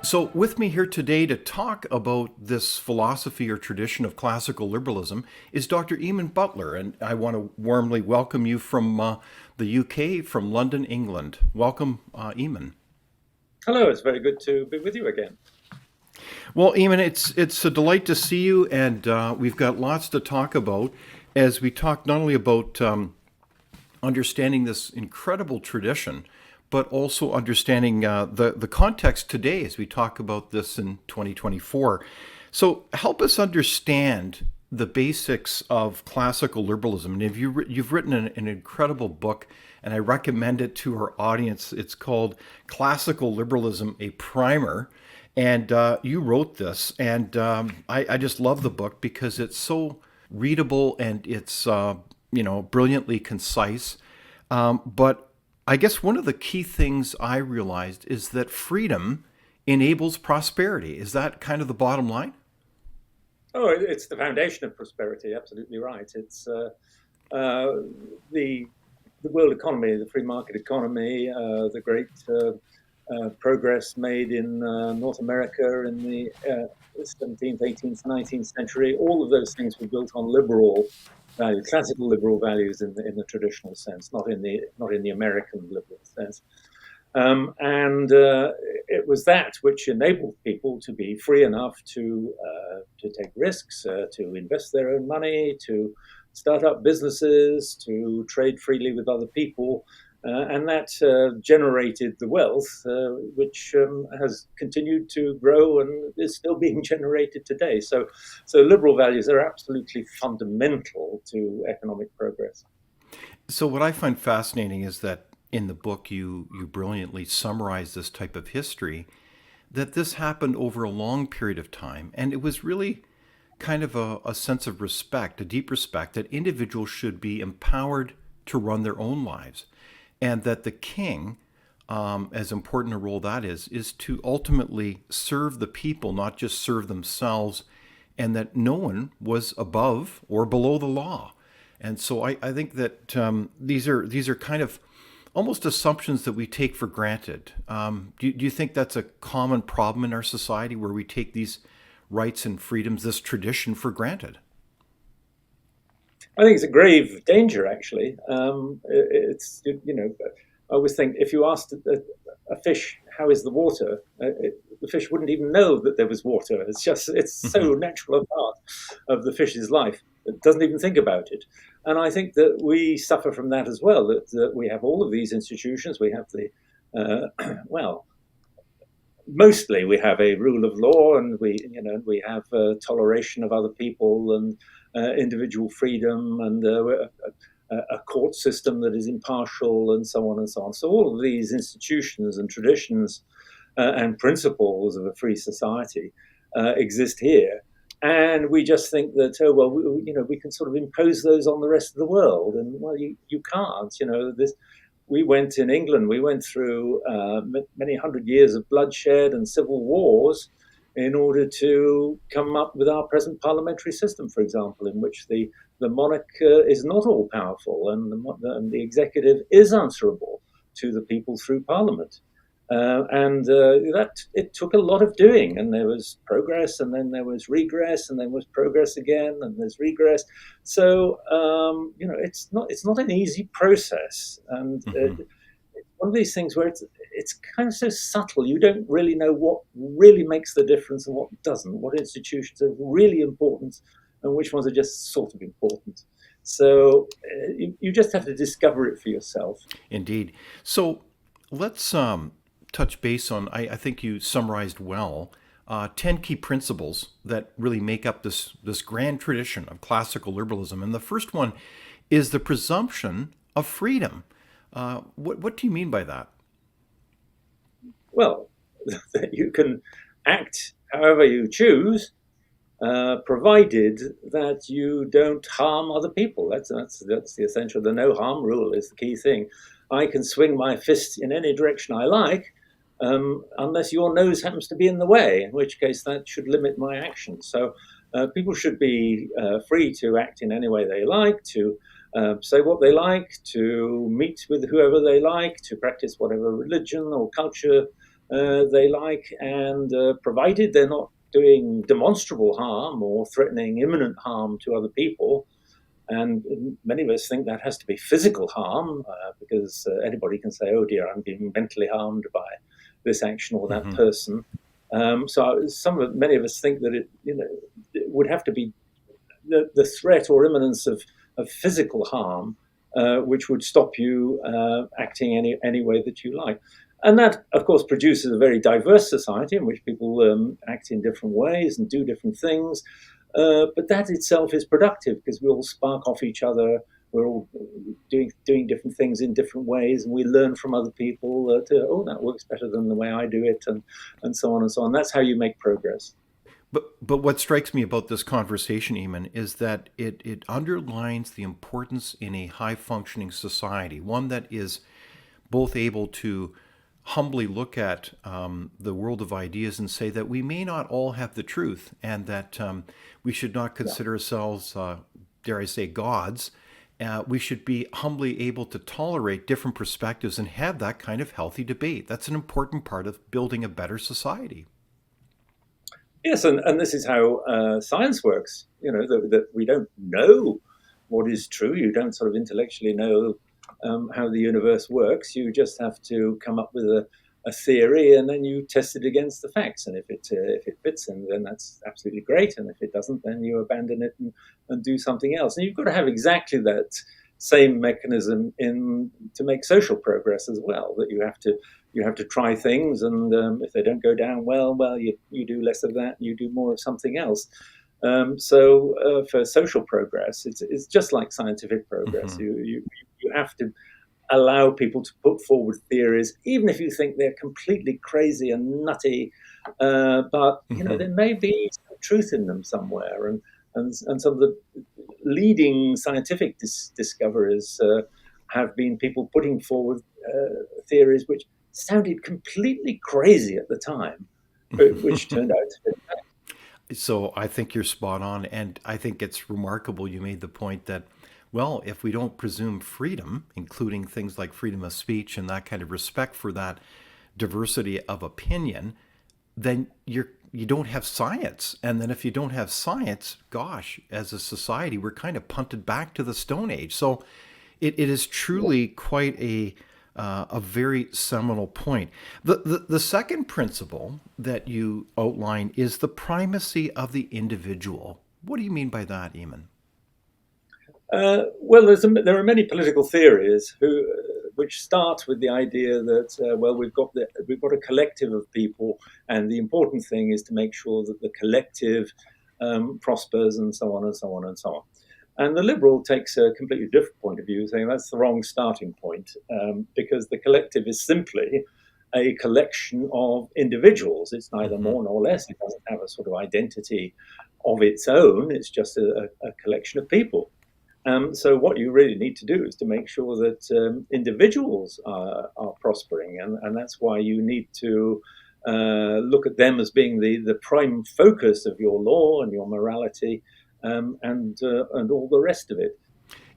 So, with me here today to talk about this philosophy or tradition of classical liberalism is Dr. Eamonn Butler, and I want to warmly welcome you from the UK, from London, England. Welcome, Eamonn. Hello, it's very good to be with you again. Well, Eamon, it's a delight to see you, and we've got lots to talk about as we talk not only about understanding this incredible tradition, but also understanding the context today as we talk about this in 2024. So, help us understand the basics of classical liberalism. And you've written an incredible book, and I recommend it to our audience. It's called Classical Liberalism: A Primer. And you wrote this, and I just love the book because it's so readable and it's brilliantly concise. But I guess one of the key things I realized is that freedom enables prosperity. Is that kind of the bottom line? Oh, it's the foundation of prosperity. Absolutely right. It's uh, the world economy, the free market economy, the great progress made in North America in the 17th, 18th, 19th century. All of those things were built on liberal values, classical liberal values in the traditional sense, not in the American liberal sense. And it was that which enabled people to be free enough to take risks, to invest their own money, to start up businesses, to trade freely with other people. And that generated the wealth, which has continued to grow and is still being generated today. So liberal values are absolutely fundamental to economic progress. So, what I find fascinating is that in the book you brilliantly summarize this type of history, that this happened over a long period of time, and it was really kind of a sense of respect, a deep respect, that individuals should be empowered to run their own lives, and that the king, as important a role that is to ultimately serve the people, not just serve themselves, and that no one was above or below the law. And so I think that these are kind of almost assumptions that we take for granted. Do you think that's a common problem in our society where we take these rights and freedoms, this tradition, for granted? I think it's a grave danger, actually. It's I always think if you asked a fish how is the water, the fish wouldn't even know that there was water. It's so natural a part of the fish's life. It doesn't even think about it. And I think that we suffer from that as well. That we have all of these institutions. We have the well, mostly we have a rule of law, and we have toleration of other people and individual freedom, and a court system that is impartial, and so on and so on. So all of these institutions and traditions and principles of a free society exist here. And we just think that, oh well, we can sort of impose those on the rest of the world, and well, you can't. We went in England, we went through many hundred years of bloodshed and civil wars in order to come up with our present parliamentary system, for example, in which the monarch is not all powerful, and the executive is answerable to the people through parliament. And that it took a lot of doing, and there was progress, and then there was regress, and there was progress again, and there's regress. So it's not an easy process, and Hmm. it's one of these things where it's kind of so subtle. You don't really know what really makes the difference and what doesn't. What institutions are really important, and which ones are just sort of important. So you just have to discover it for yourself. Indeed. So let's touch base on, I think you summarized well, 10 key principles that really make up this grand tradition of classical liberalism. And the first one is the presumption of freedom. What do you mean by that? Well, that you can act however you choose, provided that you don't harm other people. That's the essential. The no harm rule is the key thing. I can swing my fist in any direction I like, unless your nose happens to be in the way, in which case that should limit my action. So people should be free to act in any way they like, to say what they like, to meet with whoever they like, to practice whatever religion or culture they like, and provided they're not doing demonstrable harm or threatening imminent harm to other people. And many of us think that has to be physical harm, because anybody can say, "Oh dear, I'm being mentally harmed by this action or that Hmm. person." Many of us think that it would have to be the threat or imminence of physical harm, which would stop you acting any way that you like. And that, of course, produces a very diverse society in which people act in different ways and do different things. But that itself is productive because we all spark off each other. We're all doing different things in different ways, and we learn from other people that works better than the way I do it, and so on and so on. That's how you make progress. But what strikes me about this conversation, Eamon, is that it underlines the importance in a high functioning society, one that is both able to humbly look at the world of ideas and say that we may not all have the truth, and that we should not Yeah. consider ourselves, dare I say, gods. We should be humbly able to tolerate different perspectives and have that kind of healthy debate. That's an important part of building a better society. Yes, and this is how science works. That we don't know what is true. You don't sort of intellectually know how the universe works. You just have to come up with a theory, and then you test it against the facts. And if it fits, and then that's absolutely great. And if it doesn't, then you abandon it and do something else. And you've got to have exactly that same mechanism in to make social progress as well. That you have to try things, and if they don't go down well, you do less of that, you do more of something else. For social progress, it's just like scientific progress. Hmm. You have to allow people to put forward theories, even if you think they're completely crazy and nutty. But Hmm. there may be some truth in them somewhere, and some of the leading scientific discoveries have been people putting forward theories which sounded completely crazy at the time, but which turned out to be. So I think you're spot on. And I think it's remarkable you made the point that, well, if we don't presume freedom, including things like freedom of speech and that kind of respect for that diversity of opinion, then you don't have science. And then if you don't have science, gosh, as a society, we're kind of punted back to the Stone Age. So it is truly quite a very seminal point. The second principle that you outline is the primacy of the individual. What do you mean by that, Eamon? Well, there are many political theories which start with the idea that we've got a collective of people, and the important thing is to make sure that the collective prospers, and so on and so on and so on. And the liberal takes a completely different point of view, saying that's the wrong starting point, because the collective is simply a collection of individuals. It's neither Hmm. more nor less. It doesn't have a sort of identity of its own. It's just a collection of people. So what you really need to do is to make sure that individuals are prospering, and that's why you need to look at them as being the prime focus of your law and your morality, and all the rest of it.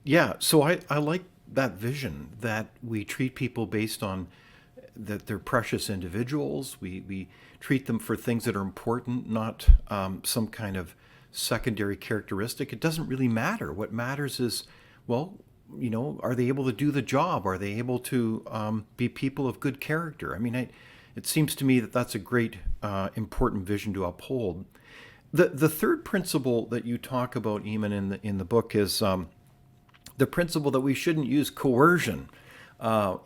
Yeah, so I like that vision that we treat people based on that they're precious individuals. We treat them for things that are important, not some kind of secondary characteristic. It doesn't really matter. What matters is, well, are they able to do the job? Are they able to be people of good character? I mean, it seems to me that that's a great, important vision to uphold. The third principle that you talk about, Eamon, in the book is the principle that we shouldn't use coercion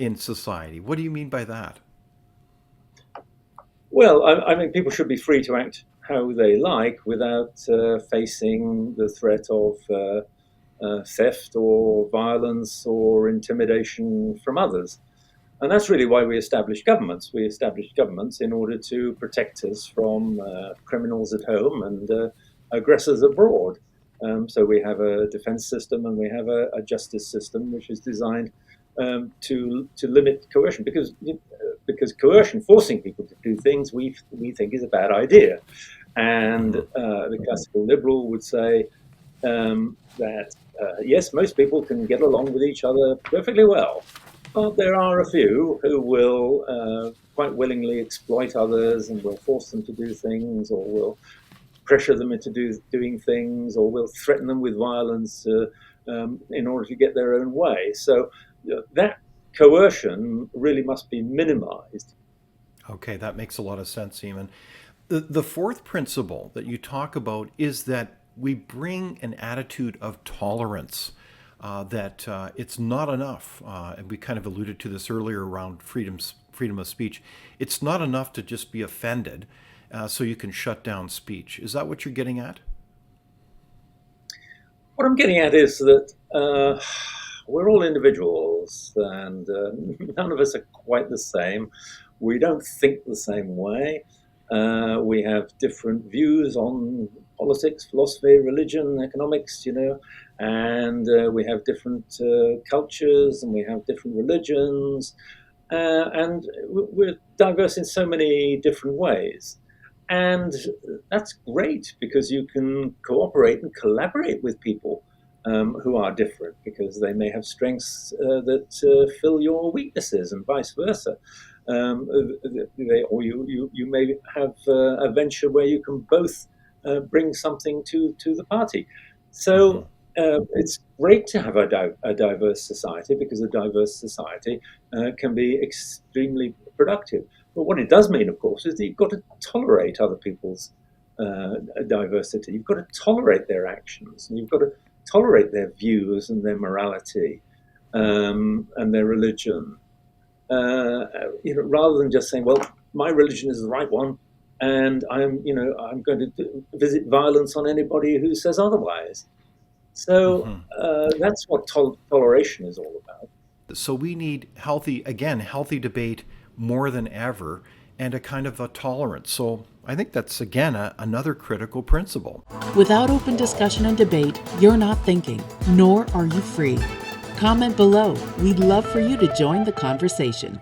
in society. What do you mean by that? Well, I mean, people should be free to act how they like without facing the threat of theft or violence or intimidation from others. And that's really why we established governments. We established governments in order to protect us from criminals at home and aggressors abroad. So we have a defense system, and we have a justice system which is designed to limit coercion, because coercion, forcing people to do things, we think is a bad idea. And Hmm. the classical liberal would say that yes, most people can get along with each other perfectly well, but there are a few who will quite willingly exploit others, and we'll force them to do things, or we'll pressure them into doing things, or we'll threaten them with violence in order to get their own way. So that coercion really must be minimized. Okay, that makes a lot of sense, Eamonn. The fourth principle that you talk about is that we bring an attitude of tolerance, that it's not enough, and we kind of alluded to this earlier around freedom of speech. It's not enough to just be offended, so you can shut down speech. Is that what you're getting at? What I'm getting at is that we're all individuals, and none of us are quite the same. We don't think the same way. We have different views on politics, philosophy, religion, economics, and we have different cultures, and we have different religions, and we're diverse in so many different ways. And that's great, because you can cooperate and collaborate with people who are different, because they may have strengths that fill your weaknesses, and vice versa. Or you may have a venture where you can both bring something to the party. Mm-hmm. So it's great to have a diverse society, because a diverse society can be extremely productive. But what it does mean, of course, is that you've got to tolerate other people's diversity. You've got to tolerate their actions, and you've got to tolerate their views and their morality and their religion. Rather than just saying, "Well, my religion is the right one, and I'm going to visit violence on anybody who says otherwise." So Mm-hmm. that's what toleration is all about. So we need healthy debate more than ever, and a kind of a tolerance. So I think that's, again, another critical principle. Without open discussion and debate, you're not thinking, nor are you free. Comment below. We'd love for you to join the conversation.